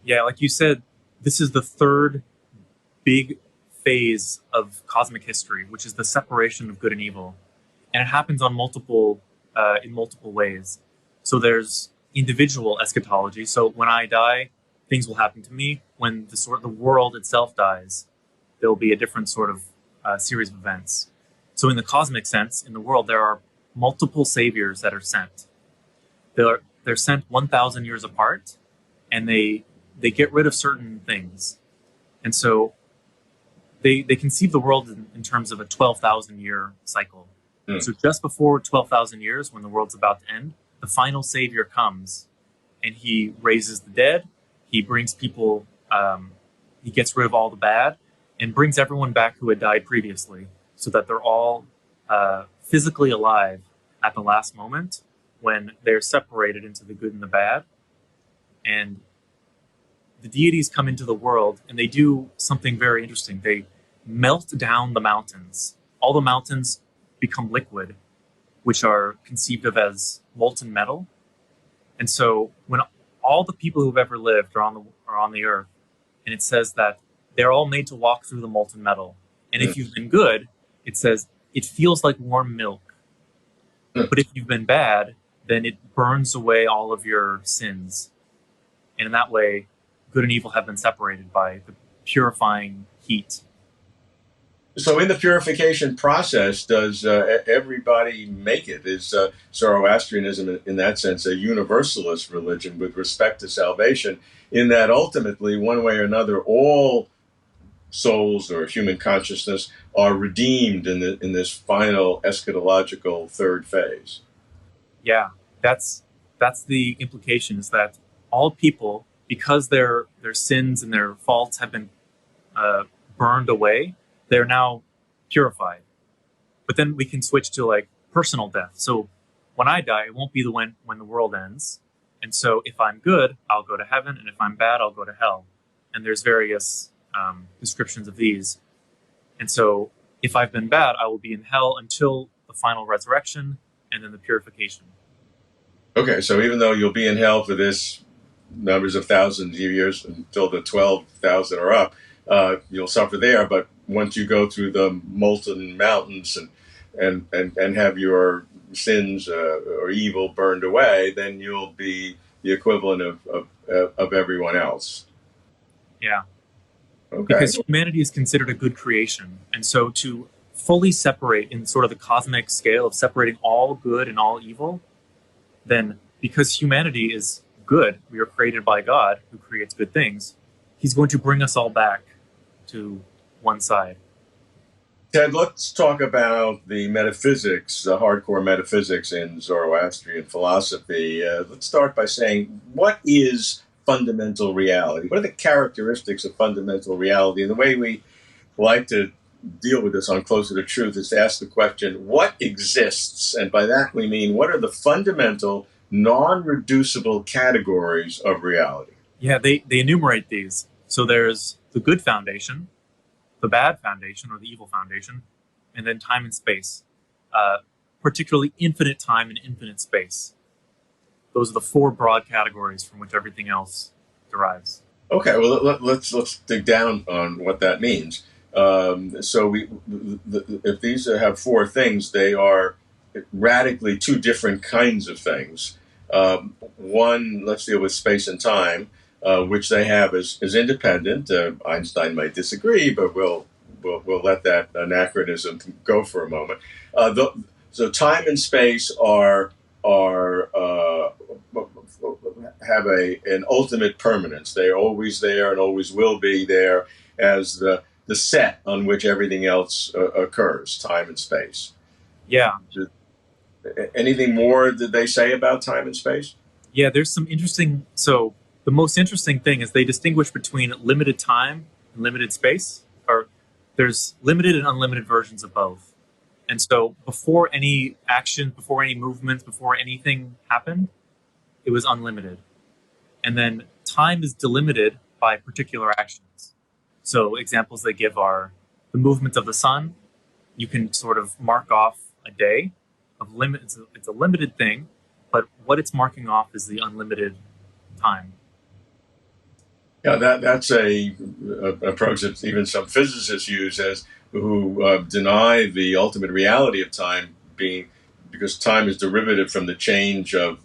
[SPEAKER 2] Yeah, like you said, this is the third big phase of cosmic history, which is the separation of good and evil, and it happens on in multiple ways. So there's individual eschatology. So when I die, things will happen to me. When the world itself dies, there will be a different sort of series of events. So in the cosmic sense, in the world, there are multiple saviors that are sent. They're sent 1,000 years apart, and they get rid of certain things. And so they conceive the world in terms of a 12,000 year cycle. So just before 12,000 years, when the world's about to end, the final savior comes, and he raises the dead. He brings people, he gets rid of all the bad and brings everyone back who had died previously so that they're all physically alive at the last moment when they're separated into the good and the bad. And the deities come into the world and they do something very interesting. They melt down the mountains. All the mountains become liquid, which are conceived of as molten metal. And so when all the people who've ever lived are on the earth, and it says that they're all made to walk through the molten metal. And if you've been good, it says it feels like warm milk. But if you've been bad, then it burns away all of your sins. And in that way, good and evil have been separated by the purifying heat.
[SPEAKER 1] So in the purification process, does everybody make it? Is Zoroastrianism, in that sense, a universalist religion with respect to salvation, in that ultimately, one way or another, all souls or human consciousness are redeemed in this final eschatological third phase?
[SPEAKER 2] Yeah, that's the implication, is that all people, because their sins and their faults have been burned away, they're now purified. But then we can switch to like personal death. So when I die, it won't be when the world ends. And so if I'm good, I'll go to heaven, and if I'm bad, I'll go to hell. And there's various descriptions of these. And so if I've been bad, I will be in hell until the final resurrection and then the purification.
[SPEAKER 1] Okay, so even though you'll be in hell for this numbers of thousands of years until the 12,000 are up, you'll suffer there. But once you go through the molten mountains and have your sins or evil burned away, then you'll be the equivalent of everyone else.
[SPEAKER 2] Yeah.
[SPEAKER 1] Okay.
[SPEAKER 2] Because humanity is considered a good creation. And so to fully separate in sort of the cosmic scale of separating all good and all evil, then because humanity is good, we are created by God who creates good things, he's going to bring us all back to one side.
[SPEAKER 1] Ted, let's talk about the metaphysics, the hardcore metaphysics in Zoroastrian philosophy. Let's start by saying, what is fundamental reality? What are the characteristics of fundamental reality? And the way we like to deal with this on Closer to Truth is to ask the question, what exists? And by that we mean, what are the fundamental, non-reducible categories of reality?
[SPEAKER 2] Yeah, they enumerate these. So there's the good foundation, the bad foundation, or the evil foundation, and then time and space, particularly infinite time and infinite space. Those are the four broad categories from which everything else derives.
[SPEAKER 1] Okay, well, let's dig down on what that means. So if these have four things, they are radically two different kinds of things. One, let's deal with space and time, which they have as independent. Einstein might disagree, but we'll let that anachronism go for a moment. So time and space are have an ultimate permanence. They are always there and always will be there as the set on which everything else occurs, time and space.
[SPEAKER 2] Yeah.
[SPEAKER 1] Anything more did they say about time and space?
[SPEAKER 2] Yeah, there's some interesting... So the most interesting thing is they distinguish between limited time and limited space, or there's limited and unlimited versions of both. And so before any action, before any movements, before anything happened, it was unlimited. And then time is delimited by particular actions. So examples they give are the movements of the sun. You can sort of mark off a day of limit. It's a limited thing, but what it's marking off is the unlimited time.
[SPEAKER 1] Yeah, that's a approach that even some physicists use, who deny the ultimate reality of time being, because time is derivative from the change of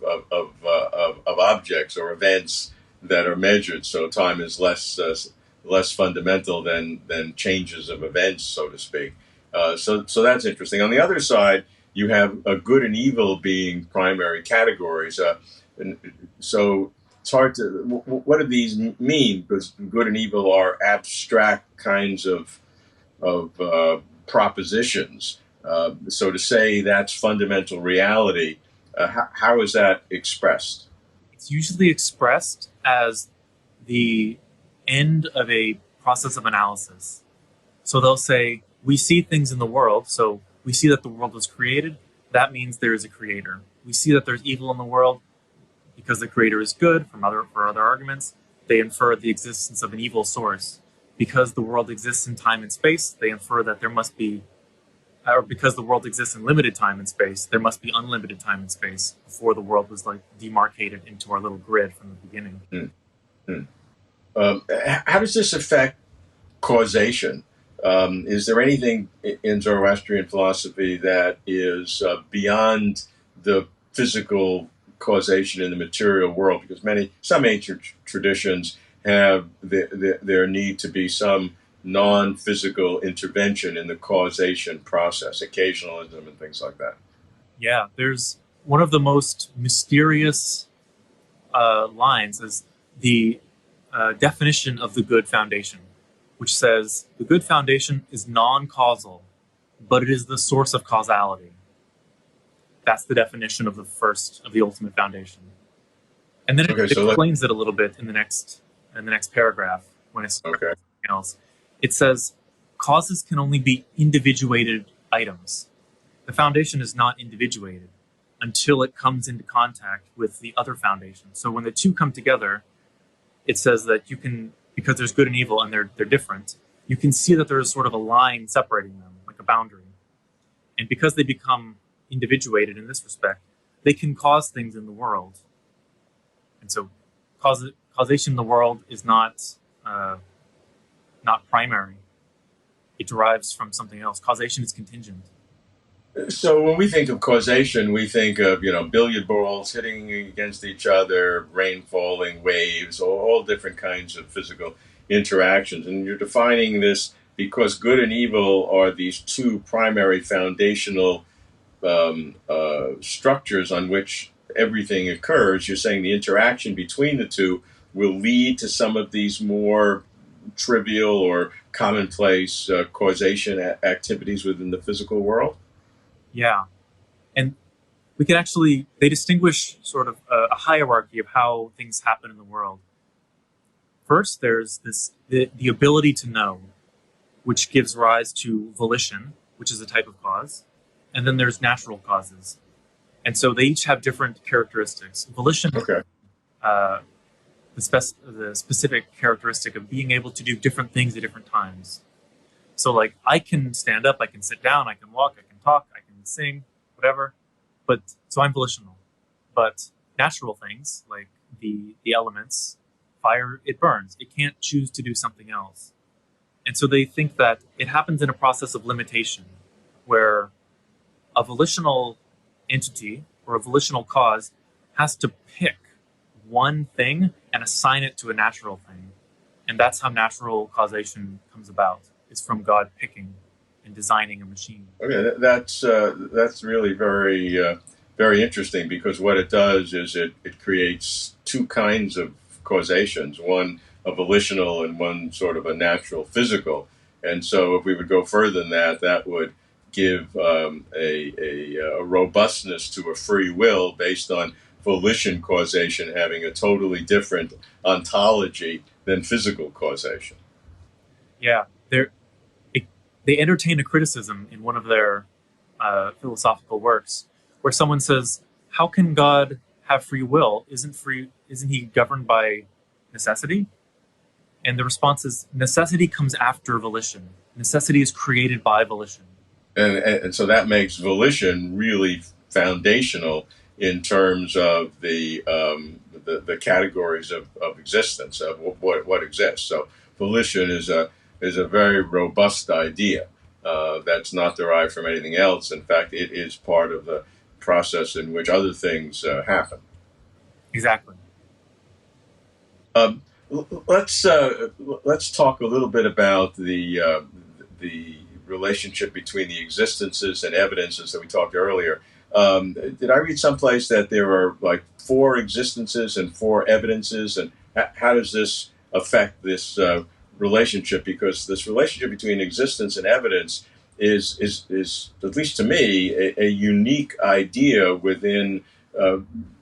[SPEAKER 1] objects or events that are measured. So time is less fundamental than changes of events, so to speak. So that's interesting. On the other side, you have a good and evil being primary categories. And so it's hard to, what do these mean? Because good and evil are abstract kinds of propositions. So to say that's fundamental reality, how is that expressed?
[SPEAKER 2] it's usually expressed as the end of a process of analysis. So they'll say, we see things in the world, so we see that the world was created, that means there is a creator. We see that there's evil in the world because the creator is good, for other arguments. They infer the existence of an evil source. Because the world exists in time and space, they infer that there must be, or because the world exists in limited time and space, there must be unlimited time and space before the world was like demarcated into our little grid from the beginning.
[SPEAKER 1] How does this affect causation? Is there anything in Zoroastrian philosophy that is beyond the physical causation in the material world? Because some ancient traditions have there need to be some non-physical intervention in the causation process, occasionalism and things like that.
[SPEAKER 2] Yeah, there's one of the most mysterious lines is the definition of the good foundation, which says the good foundation is non-causal, but it is the source of causality. That's the definition of the ultimate foundation. And then it explains it a little bit in the next paragraph when it's something else. It says causes can only be individuated items. The foundation is not individuated until it comes into contact with the other foundation. So when the two come together, it says that you can, because there's good and evil and they're different, you can see that there's sort of a line separating them, like a boundary. And because they become individuated in this respect, they can cause things in the world. And so causation in the world is not primary. It derives from something else. Causation is contingent.
[SPEAKER 1] So when we think of causation, we think of, billiard balls hitting against each other, rain falling, waves, all different kinds of physical interactions. And you're defining this because good and evil are these two primary foundational structures on which everything occurs. You're saying the interaction between the two will lead to some of these more trivial or commonplace causation activities within the physical world?
[SPEAKER 2] Yeah. And we can they distinguish sort of a hierarchy of how things happen in the world. First, there's the ability to know, which gives rise to volition, which is a type of cause. And then there's natural causes. And so they each have different characteristics. Volition, the specific characteristic of being able to do different things at different times. So like I can stand up, I can sit down, I can walk, I can talk, I can sing, whatever. So I'm volitional. But natural things like the elements, fire, it burns. It can't choose to do something else. And so they think that it happens in a process of limitation where a volitional entity or a volitional cause has to pick one thing and assign it to a natural thing. And that's how natural causation comes about. It's from God picking and designing a machine.
[SPEAKER 1] Okay, that's really very very interesting, because what it does is it creates two kinds of causations, one a volitional and one sort of a natural physical. And so if we would go further than that, that would give a robustness to a free will based on volition causation having a totally different ontology than physical causation.
[SPEAKER 2] Yeah, they entertain a criticism in one of their philosophical works where someone says, how can God have free will? Isn't he governed by necessity? And the response is, necessity comes after volition. Necessity is created by volition.
[SPEAKER 1] And so that makes volition really foundational in terms of the categories of existence, of what exists. So volition is a very robust idea that's not derived from anything else. In fact, it is part of the process in which other things happen.
[SPEAKER 2] Exactly.
[SPEAKER 1] Let's talk a little bit about the relationship between the existences and evidences that we talked earlier. Did I read someplace that there are like 4 existences and 4 evidences, and how does this affect this relationship? Because this relationship between existence and evidence is at least to me, a unique idea within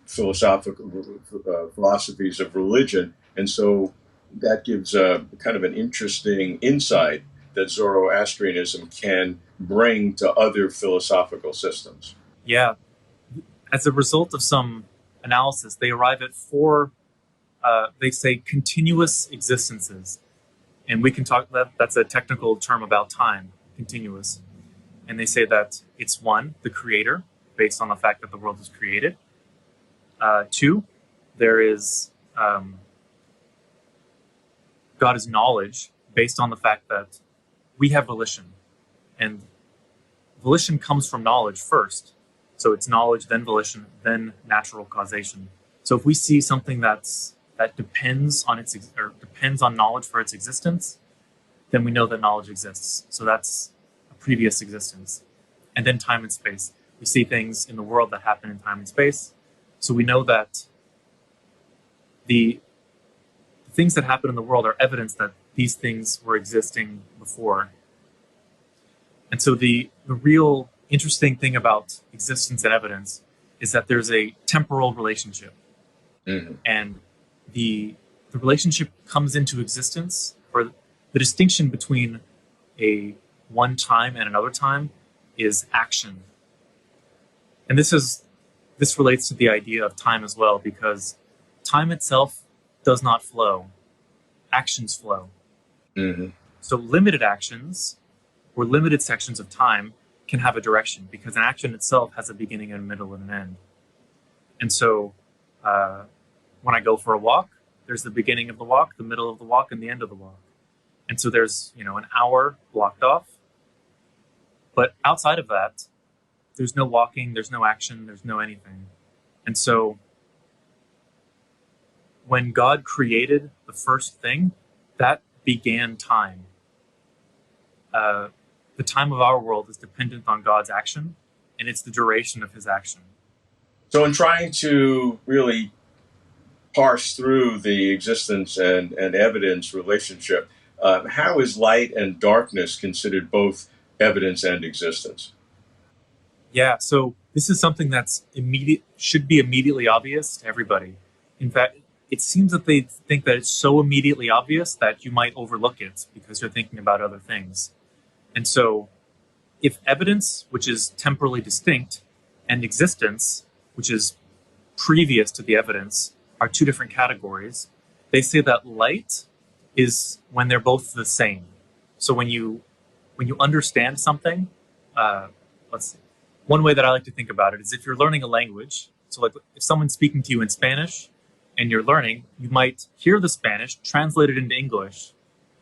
[SPEAKER 1] philosophies of religion, and so that gives kind of an interesting insight that Zoroastrianism can bring to other philosophical systems.
[SPEAKER 2] Yeah. As a result of some analysis, they arrive at four, they say, continuous existences. And we can talk, that's a technical term about time, continuous. And they say that it's one, the creator, based on the fact that the world was created. Two, there is God is knowledge, based on the fact that we have volition. And volition comes from knowledge first. So it's knowledge, then volition, then natural causation. So if we see something that depends on depends on knowledge for its existence, then we know that knowledge exists. So that's a previous existence. And then time and space. We see things in the world that happen in time and space. So we know that the things that happen in the world are evidence that these things were existing before. And so the real interesting thing about existence and evidence is that there's a temporal relationship.
[SPEAKER 1] Mm-hmm.
[SPEAKER 2] And the relationship comes into existence, or the distinction between a one time and another time is action. And this relates to the idea of time as well, because time itself does not flow. Actions flow.
[SPEAKER 1] Mm-hmm.
[SPEAKER 2] So limited actions or limited sections of time can have a direction, because an action itself has a beginning and a middle and an end. And so when I go for a walk, there's the beginning of the walk, the middle of the walk, and the end of the walk. And so there's, an hour blocked off. But outside of that, there's no walking, there's no action, there's no anything. And so when God created the first thing, that began time. The time of our world is dependent on God's action, and it's the duration of his action.
[SPEAKER 1] So in trying to really parse through the existence and evidence relationship, how is light and darkness considered both evidence and existence?
[SPEAKER 2] Yeah, so this is something that's should be immediately obvious to everybody. In fact, it seems that they think that it's so immediately obvious that you might overlook it because you're thinking about other things. And so if evidence, which is temporally distinct, and existence, which is previous to the evidence, are two different categories, they say that light is when they're both the same. So when you understand something, let's see. One way that I like to think about it is if you're learning a language, so like if someone's speaking to you in Spanish and you're learning, you might hear the Spanish, translate it into English,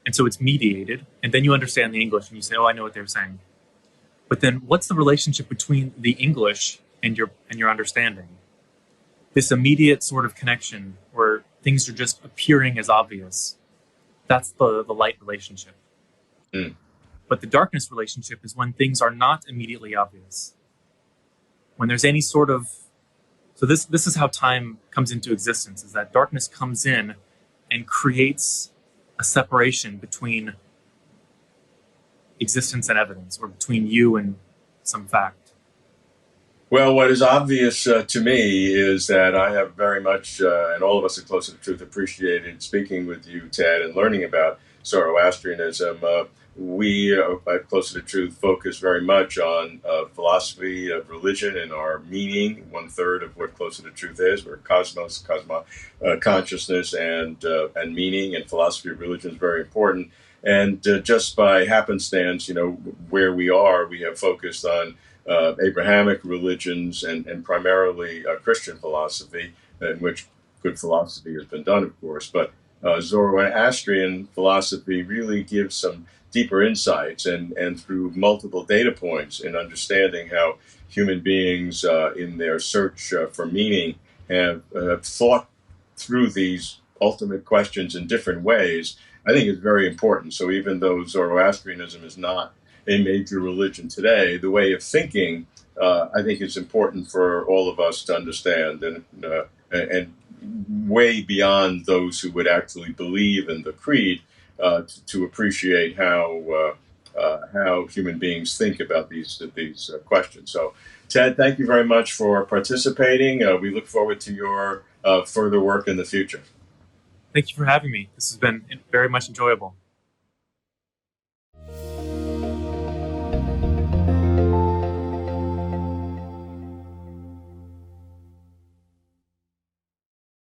[SPEAKER 2] and so it's mediated, and then you understand the English and you say, oh, I know what they're saying. But then what's the relationship between the English and your understanding? This immediate sort of connection where things are just appearing as obvious. That's the light relationship.
[SPEAKER 1] Mm.
[SPEAKER 2] But the darkness relationship is when things are not immediately obvious. When there's any sort of... So this is how time comes into existence, is that darkness comes in and creates a separation between existence and evidence, or between you and some fact.
[SPEAKER 1] Well, what is obvious to me is that I have very much, and all of us at Closer to Truth, appreciated speaking with you, Ted, and learning about Zoroastrianism. We at Closer to Truth focus very much on philosophy of religion and our meaning. 1/3 of what Closer to Truth is. We're consciousness and meaning, and philosophy of religion is very important. And just by happenstance, where we are, we have focused on Abrahamic religions and primarily Christian philosophy, in which good philosophy has been done, of course. But Zoroastrian philosophy really gives some deeper insights and through multiple data points in understanding how human beings in their search for meaning have thought through these ultimate questions in different ways, I think is very important. So even though Zoroastrianism is not a major religion today, the way of thinking, I think, is important for all of us to understand, and way beyond those who would actually believe in the creed, to appreciate how human beings think about these questions. So Ted, thank you very much for participating. We look forward to your further work in the future.
[SPEAKER 2] Thank you for having me. This has been very much enjoyable.